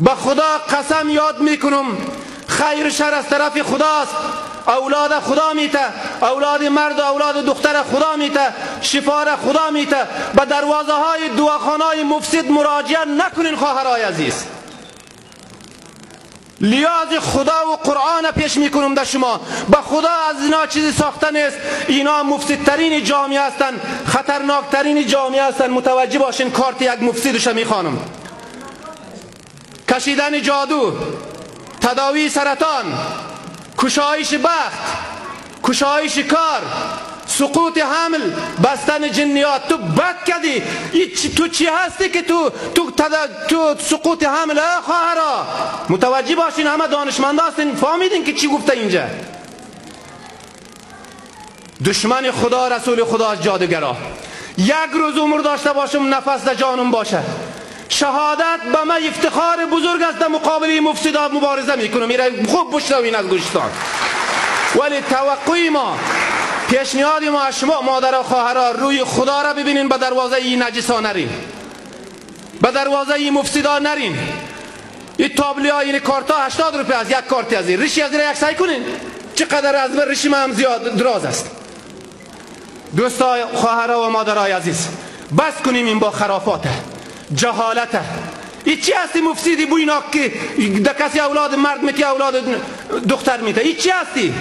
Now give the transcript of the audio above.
به خدا قسم یاد میکنم خیر شر از طرف خداست. اولاد خدا میته، اولاد مرد و اولاد دختر خدا میته، شفا را خدا میته. به دروازه های دواخانه های مفسد مراجعه نکنین خواهرای عزیز. لیاز خدا و قرآن پیش میکنم در شما. به خدا از اینا چیزی ساخته نیست. اینا مفسدترین جامعه هستند، خطرناکترین جامعه هستند. متوجه باشین. کارت یک مفسدش میخوانم: کشیدن جادو، تداوی سرطان، کشایش بخت، کشایش کار، سقوط حمل، بستن جنیات. تو بد کردی. تو چی هستی که تو سقوط حمل؟ خواهرا متوجه باشین. همه دانشمند هستین، فهمیدین که چی گفته اینجا؟ دشمن خدا رسول خدا از جادوگرا. یک روز عمر داشته باشم، نفس در جانم باشه، شهادت به من افتخار بزرگ است. در مقابل مفسدا مبارزه میکنم. میره خوب بشنوین از گوشتان. ولی توقعی ما، پیشنهاد ما از شما مادر و خواهرها، روی خدا را ببینین. به دروازه این نجسا نرین، به دروازه این مفسدا نرین. این تابلوها، این کارتا 80 روپیه از یک کارت. از این ریشی از این یک سعی کنین. چقدر از من ریشی هم زیاد دراز است. دوستای خواهرها و مادرای عزیز، بس کنیم این با خرافات، جهالت. این چی هستی مفسدی بویناک که در کسی اولاد مرد میتی، اولاد دختر میته؟ این چی هستی؟